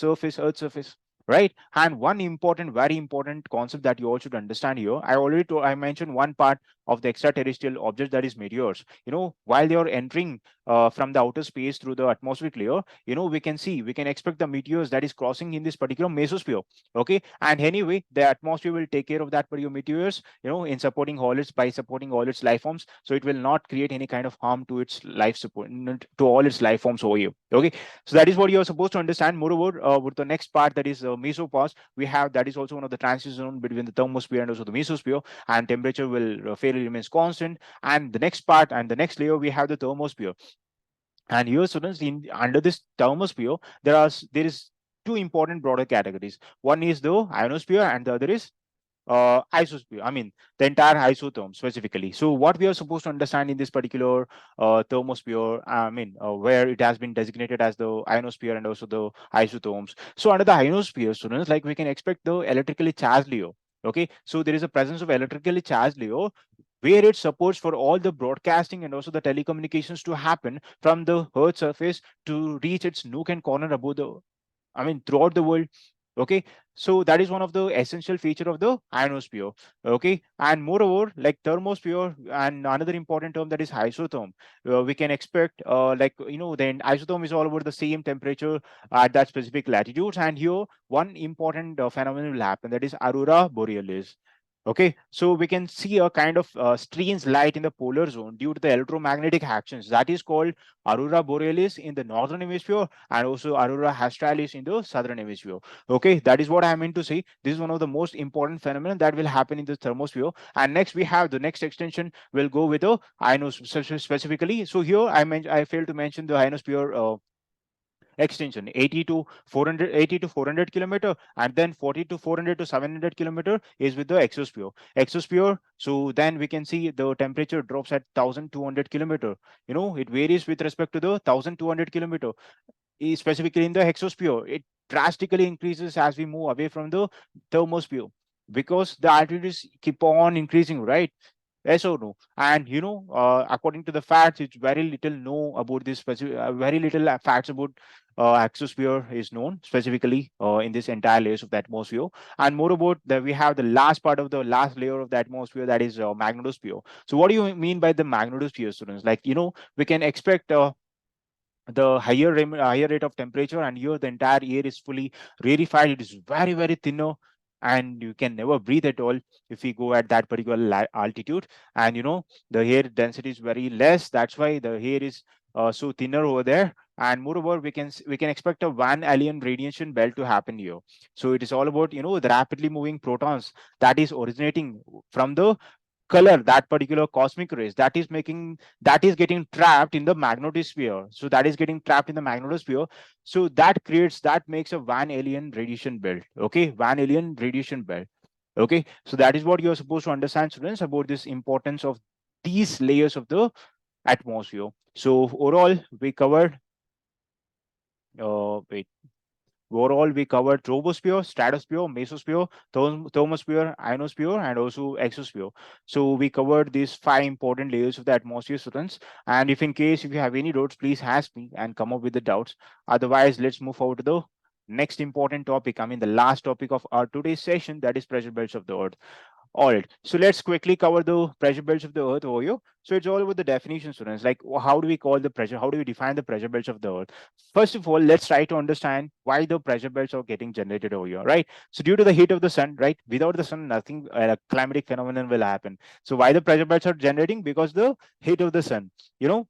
Earth surface, right? And one important, very important concept that you all should understand here. I mentioned one part of the extraterrestrial object, that is meteors. While they are entering from the outer space through the atmospheric layer, we can expect the meteors that is crossing in this particular mesosphere. Okay, and anyway, the atmosphere will take care of that particular meteors, in supporting all its by supporting all its life forms, so it will not create any kind of harm to its life support, to all its life forms over here. Okay, so that is what you are supposed to understand. Moreover, with the next part, that is mesopause, we have that is also one of the transition zone between the thermosphere and also the mesosphere, and temperature will fairly remains constant. And the next part and the next layer, we have the thermosphere. And here, students, in under this thermosphere, there is two important broader categories. One is the ionosphere, and the other is isosphere, I mean the entire isotherm specifically. So what we are supposed to understand in this particular thermosphere, I mean where it has been designated as the ionosphere and also the isotherms. So under the ionosphere, students, like we can expect the electrically charged layer. Okay, so there is a presence of electrically charged layer where it supports for all the broadcasting and also the telecommunications to happen from the Earth's surface to reach its nook and corner above the, I mean, throughout the world. Okay, so that is one of the essential feature of the ionosphere. Okay, and moreover, like thermosphere and another important term, that is isotherm. We can expect, then isotherm is all over the same temperature at that specific latitudes. And here, one important phenomenon will happen, that is aurora borealis. Okay, so we can see a kind of strange light in the polar zone due to the electromagnetic actions. That is called aurora borealis in the northern hemisphere and also aurora australis in the southern hemisphere. Okay, that is what I meant to say. This is one of the most important phenomena that will happen in the thermosphere. And next we have the next extension will go with the ionosphere specifically. So here I failed to mention the ionosphere extension 80 to 400, 80 to 400 kilometer, and then 40 to 400 to 700 kilometer is with the exosphere. So then we can see the temperature drops at 1200 kilometer. It varies with respect to the 1200 kilometer. Specifically in the exosphere, it drastically increases as we move away from the thermosphere, because the altitudes keep on increasing, right? Yes or no? And according to the facts, it's very little know about this specific, very little facts about exosphere is known specifically in this entire layers of the atmosphere. And more about that, we have the last part of the last layer of the atmosphere, that is magnetosphere. So what do you mean by the magnetosphere, students? Like, we can expect the higher rate of temperature, and here the entire air is fully rarefied. It is very very thinner, and you can never breathe at all if we go at that particular altitude. And the air density is very less, that's why the air is so thinner over there. And moreover, we can expect a van alien radiation belt to happen here. So it is all about the rapidly moving protons that is originating from the color, that particular cosmic rays that is getting trapped in the magnetosphere. So that is getting trapped in the magnetosphere. So that makes a van alien radiation belt. Okay, van alien radiation belt. Okay, so that is what you're supposed to understand, students, about this importance of these layers of the atmosphere. So overall we covered wait overall, we covered troposphere, stratosphere, mesosphere, thermosphere, ionosphere, and also exosphere. So we covered these 5 important layers of the atmosphere, students. And if you have any doubts, please ask me and come up with the doubts. Otherwise, let's move forward to the next important topic. I mean, the last topic of our today's session, that is pressure belts of the Earth. All right. So let's quickly cover the pressure belts of the Earth over here. So it's all about the definition, students. Like, how do we call the pressure? How do we define the pressure belts of the Earth? First of all, let's try to understand why the pressure belts are getting generated over here, right? So due to the heat of the sun, right? Without the sun, nothing, climatic phenomenon will happen. So why the pressure belts are generating? Because the heat of the sun. You know,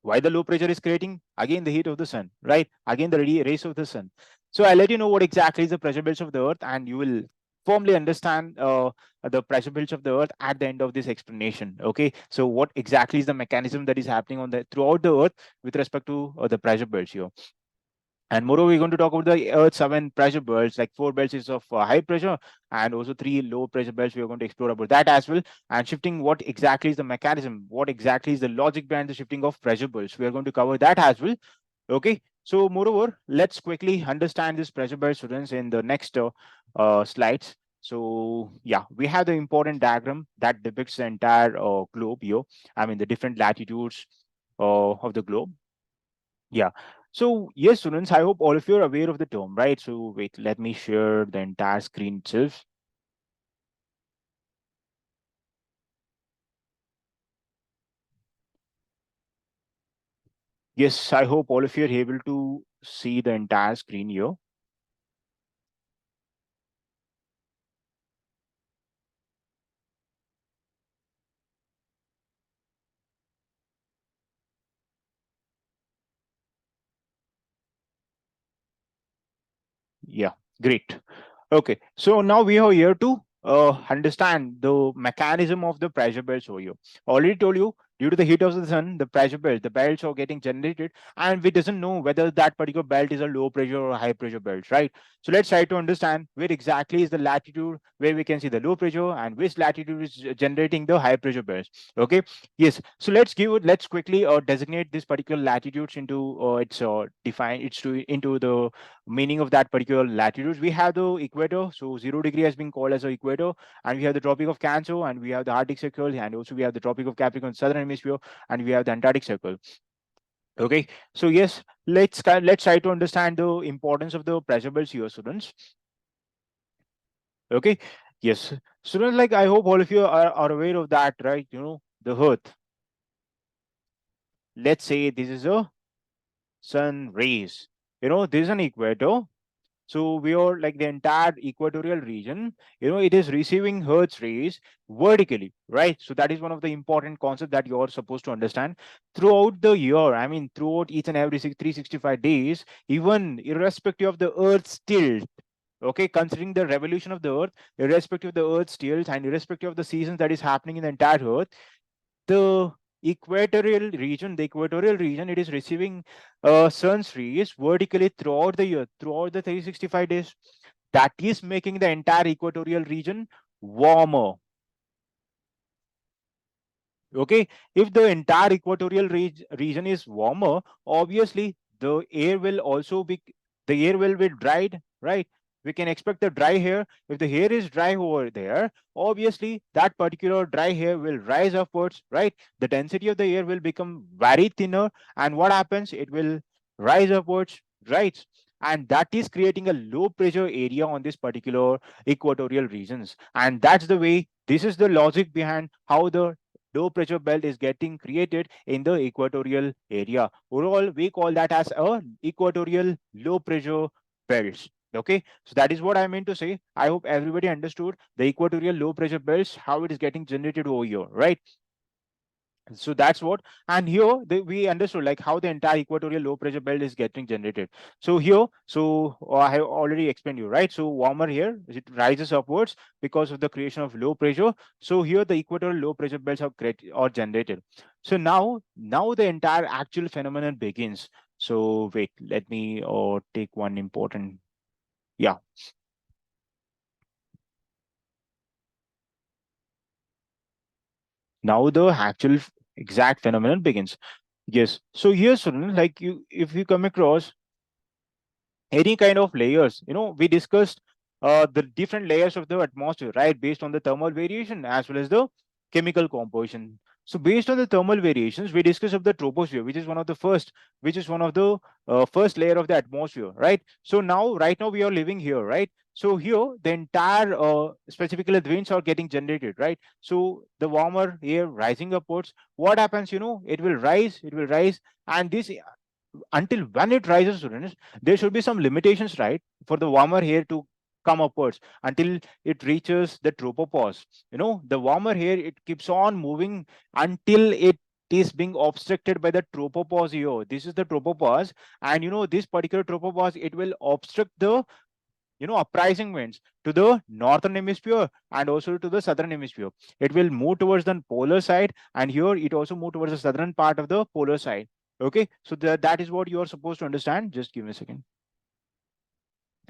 why the low pressure is creating? Again, the heat of the sun, right? Again, the rays of the sun. So I'll let you know what exactly is the pressure belts of the Earth, and you will firmly understand the pressure belts of the Earth at the end of this explanation. Okay, so what exactly is the mechanism that is happening on the throughout the Earth with respect to the pressure belts here? And moreover, we're going to talk about the Earth's 7 pressure belts, like 4 belts is of high pressure, and also 3 low pressure belts. We are going to explore about that as well. And shifting, what exactly is the mechanism? What exactly is the logic behind the shifting of pressure belts? We are going to cover that as well. Okay. So moreover, let's quickly understand this pressure belt, students, in the next slides. So yeah, we have the important diagram that depicts the entire globe here. I mean, the different latitudes of the globe. Yeah. So yes, students, I hope all of you are aware of the term, right? So wait, let me share the entire screen itself. Yes, I hope all of you are able to see the entire screen here. Yeah, great. Okay, so now we are here to understand the mechanism of the pressure belts over here. Already told you Due to the heat of the sun, the pressure belt, the belts are getting generated, and we doesn't know whether that particular belt is a low pressure or high pressure belt, right? So let's try to understand where exactly is the latitude where we can see the low pressure and which latitude is generating the high pressure belts. Okay, yes. So let's quickly designate this particular latitudes into its define its to into the meaning of that particular latitudes. We have the equator, so 0 degree has been called as a equator, and we have the Tropic of Cancer, and we have the Arctic Circle, and also we have the Tropic of Capricorn, Southern Hemisphere, and we have the Antarctic Circle. Okay, so yes, let's try to understand the importance of the pressure belts here, students. Okay, yes, students, like I hope all of you are aware of that, right? The Earth. Let's say this is a sun rays. This is an equator. So we are like the entire equatorial region, it is receiving Hertz rays vertically, right? So that is one of the important concepts that you are supposed to understand throughout the year. I mean, throughout each and every 365 days, even irrespective of the Earth's tilt. Okay, considering the revolution of the Earth, irrespective of the Earth's tilt and irrespective of the seasons that is happening in the entire Earth, the equatorial region, it is receiving sun's rays vertically throughout the year, throughout the 365 days. That is making the entire equatorial region warmer. Okay, if the entire equatorial region is warmer, obviously the air will be dried, right? We can expect the dry hair. If the hair is dry over there, obviously that particular dry hair will rise upwards, right? The density of the air will become very thinner, and what happens, it will rise upwards, right? And that is creating a low pressure area on this particular equatorial regions, and that's the way, this is the logic behind how the low pressure belt is getting created in the equatorial area. Overall, we call that as a equatorial low pressure belts. Okay, so that is what I meant to say. I hope everybody understood the equatorial low pressure belts, how it is getting generated over here, right? So that's what, and here we understood like how the entire equatorial low pressure belt is getting generated. So here, I have already explained you, right? So warmer here, it rises upwards because of the creation of low pressure. So here the equatorial low pressure belts are created or generated. So now the entire actual phenomenon begins. So wait, let me take one important, yeah. Now the actual exact phenomenon begins. Yes. So here, students, like if you come across any kind of layers, we discussed the different layers of the atmosphere, right, based on the thermal variation as well as the chemical composition. So based on the thermal variations, we discussed of the troposphere, which is one of the first layer of the atmosphere, right? So right now we are living here, right? So here the entire specifically the winds are getting generated, right? So the warmer air rising upwards, what happens, it will rise, and this, until when it rises, students, there should be some limitations, right, for the warmer air to come upwards until it reaches the tropopause. The warmer air, it keeps on moving until it is being obstructed by the tropopause here. This is the tropopause, and this particular tropopause, it will obstruct the uprising winds to the northern hemisphere and also to the southern hemisphere. It will move towards the polar side, and here it also move towards the southern part of the polar side. Okay, so that is what you are supposed to understand. Just give me a second.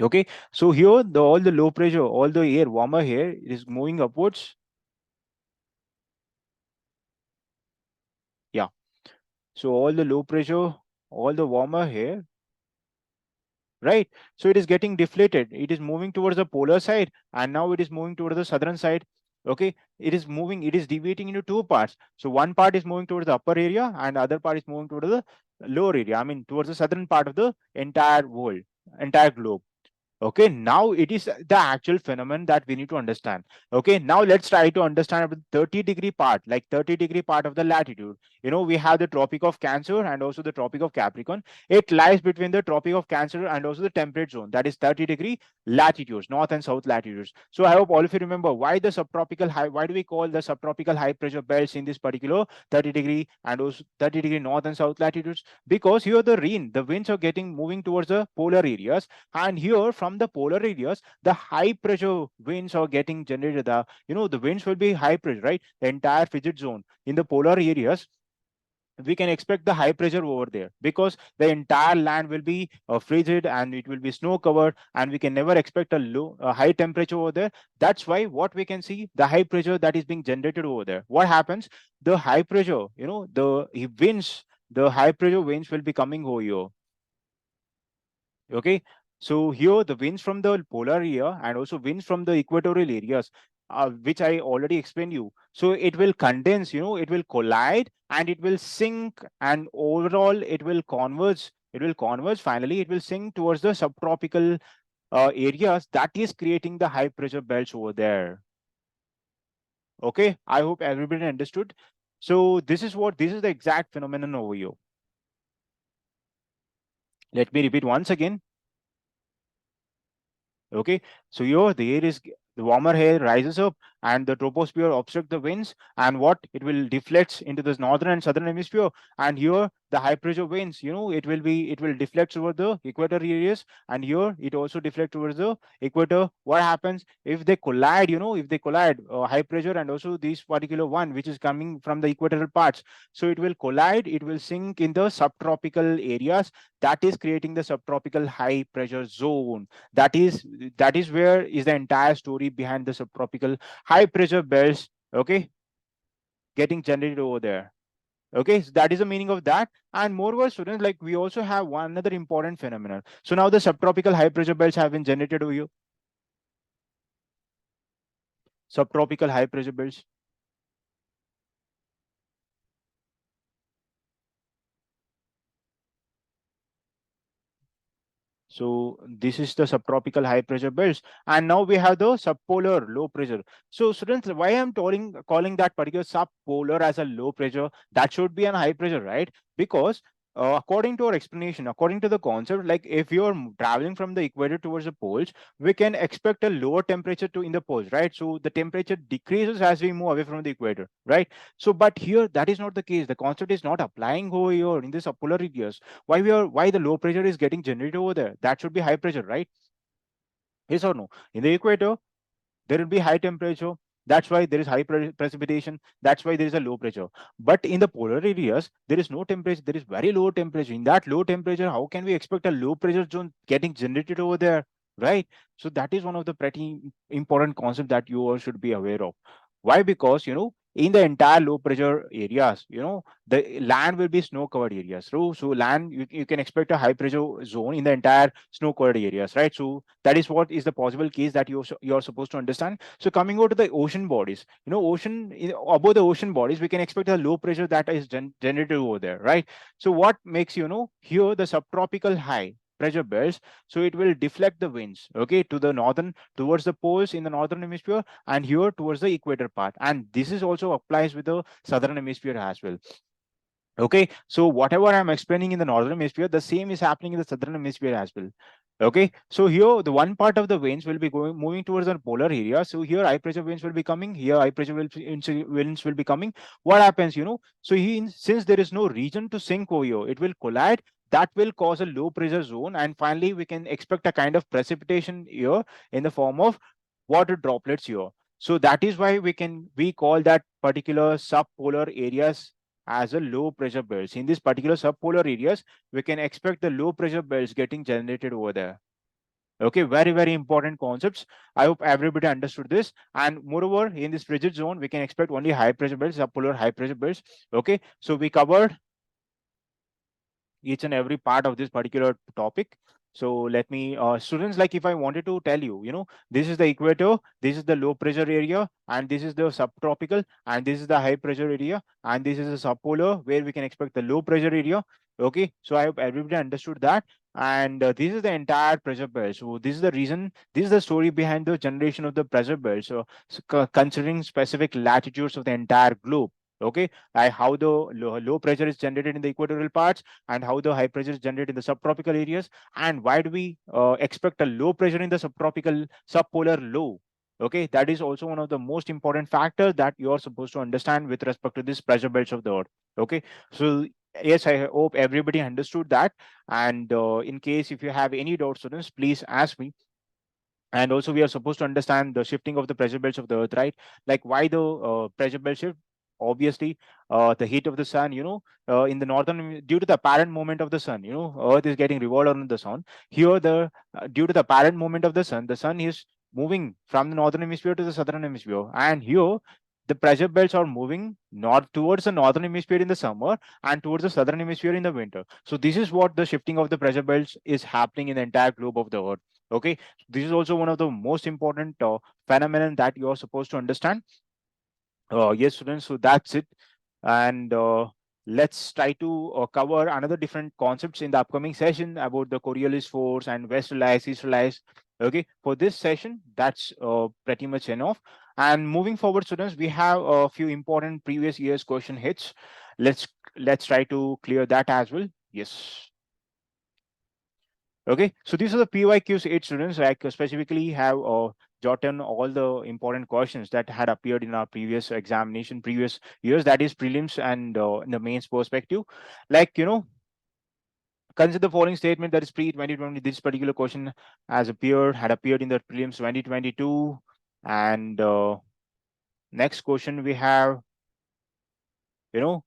Okay, so here all the low pressure, all the air, warmer air, is moving upwards. Yeah, so all the low pressure, all the warmer air, right? So it is getting deflated. It is moving towards the polar side, and now it is moving towards the southern side. Okay, it is deviating into two parts. So one part is moving towards the upper area, and the other part is moving towards the lower area. I mean, towards the southern part of the entire world, entire globe. Okay, now it is the actual phenomenon that we need to understand. Okay, now let's try to understand about the 30-degree part, like 30-degree part of the latitude. We have the Tropic of Cancer and also the Tropic of Capricorn. It lies between the Tropic of Cancer and also the temperate zone, that is 30-degree latitudes, north and south latitudes. So I hope all of you remember why do we call the subtropical high pressure belts in this particular 30-degree and also 30-degree north and south latitudes? Because here the winds are getting moving towards the polar areas, and here from from the polar areas, the high pressure winds are getting generated. The winds will be high pressure, right? The entire frigid zone in the polar areas, we can expect the high pressure over there, because the entire land will be frigid and it will be snow covered, and we can never expect a high temperature over there. That's why what we can see, the high pressure that is being generated over there. What happens, the high pressure, the winds, the high pressure winds will be coming over here. Okay, so here the winds from the polar area and also winds from the equatorial areas, which I already explained you. So it will condense, it will collide and it will sink, and overall it will converge. It will converge. Finally, it will sink towards the subtropical areas that is creating the high pressure belts over there. Okay, I hope everybody understood. So this is the exact phenomenon over here. Let me repeat once again. Okay, so here the warmer air rises up and the troposphere obstruct the winds, and what it will deflects into the northern and southern hemisphere. And here the high pressure winds, it will deflect over the equator areas, and here it also deflect towards the equator. What happens if they collide, if they collide, high pressure and also this particular one which is coming from the equatorial parts, so it will collide, it will sink in the subtropical areas, that is creating the subtropical high pressure zone. That is where is the entire story behind the subtropical high pressure belts, okay, getting generated over there. Okay, so that is the meaning of that. And moreover, students, like we also have one another important phenomenon. So now the subtropical high pressure belts have been generated over here. Subtropical high pressure belts. So this is the subtropical high pressure belts, and now we have the subpolar low pressure. So students, why I'm calling that particular subpolar as a low pressure? That should be an high pressure, right? Because according to our explanation, according to the concept, like if you're traveling from the equator towards the poles, we can expect a lower temperature to in the poles, right? So the temperature decreases as we move away from the equator, right? So but here that is not the case. The concept is not applying over here in the subpolar areas. Why the low pressure is getting generated over there? That should be high pressure, right? Yes or no? In the equator there will be high temperature, that's why there is high precipitation, that's why there is a low pressure. But in the polar areas there is no temperature, there is very low temperature. In that low temperature, how can we expect a low pressure zone getting generated over there, right? So that is one of the pretty important concept that you all should be aware of. Why? Because in the entire low pressure areas, the land will be snow covered areas. So land, you can expect a high pressure zone in the entire snow covered areas, right? So that is what is the possible case that you're supposed to understand. So coming over to the ocean bodies, above the ocean bodies, we can expect a low pressure that is generated over there, right? So what makes here the subtropical high pressure belts, so it will deflect the winds, okay, to the northern, towards the poles in the northern hemisphere, and here towards the equator part. And this is also applies with the southern hemisphere as well. Okay, so whatever I'm explaining in the northern hemisphere, the same is happening in the southern hemisphere as well. Okay, so here the one part of the winds will be moving towards the polar area. So here high pressure winds will be coming, here high pressure winds will be coming. What happens, so since there is no region to sink over here, it will collide, that will cause a low pressure zone, and finally we can expect a kind of precipitation here in the form of water droplets here. So that is why we call that particular subpolar areas as a low pressure belts. In this particular subpolar areas, we can expect the low pressure belts getting generated over there. Okay, very, very important concepts. I hope everybody understood this. And moreover, in this frigid zone, we can expect only high pressure belts, subpolar high pressure belts. Okay, so we covered each and every part of this particular topic. So let me, students, like if I wanted to tell you, this is the equator, this is the low pressure area, and this is the subtropical, and this is the high pressure area, and this is the subpolar where we can expect the low pressure area. Okay, so I hope everybody understood that. And this is the entire pressure belt. So this is the reason, this is the story behind the generation of the pressure belt. So considering specific latitudes of the entire globe. Okay, how the low pressure is generated in the equatorial parts, and how the high pressure is generated in the subtropical areas, and why do we expect a low pressure in the subtropical subpolar low. Okay, that is also one of the most important factors that you are supposed to understand with respect to this pressure belts of the earth. Okay, so yes, I hope everybody understood that. And in case if you have any doubts, students, please ask me. And also we are supposed to understand the shifting of the pressure belts of the earth, right? Like why the pressure belt shift? Obviously, the heat of the sun, in the northern, due to the apparent movement of the sun, earth is getting revolved around the sun. Here the due to the apparent movement of the sun is moving from the northern hemisphere to the southern hemisphere, and here the pressure belts are moving north towards the northern hemisphere in the summer and towards the southern hemisphere in the winter. So this is what the shifting of the pressure belts is happening in the entire globe of the earth. Okay, this is also one of the most important phenomenon that you are supposed to understand. Yes, students. So that's it, and let's try to cover another different concepts in the upcoming session about the Coriolis force and Westerlies, Easterlies. Okay, for this session, that's pretty much enough. And moving forward, students, we have a few important previous years question hits. Let's let's try to clear that as well. Yes. Okay, so these are the PYQs 8 students. I specifically have jotted all the important questions that had appeared in our previous examination, previous years, that is prelims and in the mains perspective. Like, consider the following statement that is pre 2020. This particular question had appeared in the prelims 2022. And next question we have, you know,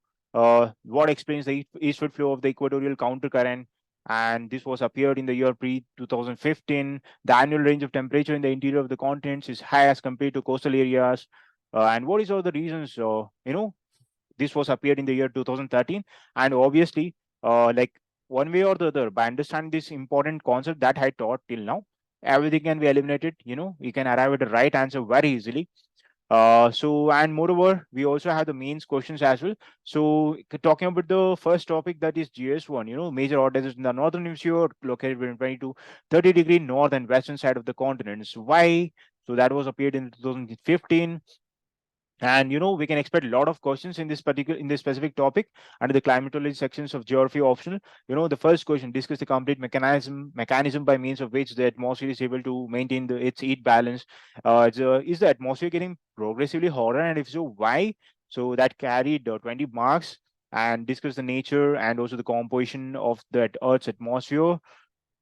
what explains the eastward flow of the equatorial countercurrent? And this was appeared in the year pre 2015. The annual range of temperature in the interior of the continents is high as compared to coastal areas. And what is all the reasons? This was appeared in the year 2013. And obviously, like one way or the other, by understanding this important concept that I taught till now, everything can be eliminated. You can arrive at the right answer very easily. And moreover, we also have the mains questions as well. So, talking about the first topic, that is GS1, major hot deserts in the northern hemisphere located between 20 to 30-degree north and western side of the continents. Why? So that was appeared in 2015. And we can expect a lot of questions in this specific topic under the climatology sections of geography optional. The first question: discuss the complete mechanism by means of which the atmosphere is able to maintain its heat balance. Is the atmosphere getting progressively hotter, and if so, why? So that carried 20 marks. And discuss the nature and also the composition of the Earth's atmosphere.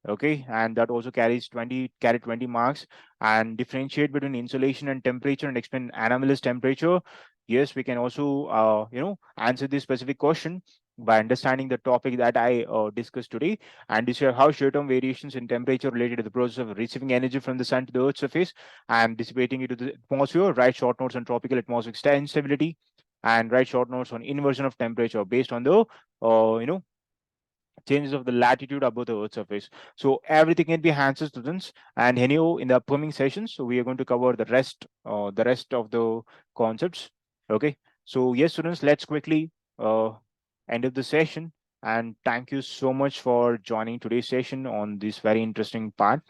Okay, and that also carried 20 marks. And differentiate between insolation and temperature and explain anomalous temperature. Yes, we can also answer this specific question by understanding the topic that I discussed today, and describe how short-term variations in temperature related to the process of receiving energy from the sun to the earth's surface and dissipating it to the atmosphere. Write short notes on tropical atmospheric instability, and write short notes on inversion of temperature based on the changes of the latitude above the Earth's surface. So everything can be answered, students. And anyhow, in the upcoming sessions, so we are going to cover the rest of the concepts. Okay. So yes, students, let's quickly end of the session. And thank you so much for joining today's session on this very interesting part.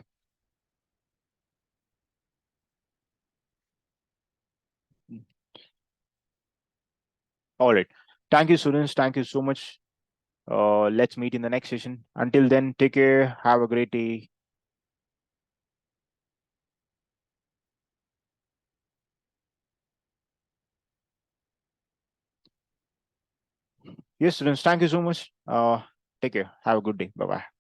All right. Thank you, students. Thank you so much. Let's meet in the next session. Until then, take care. Have a great day. Yes, students. Thank you so much. Take care. Have a good day. Bye bye.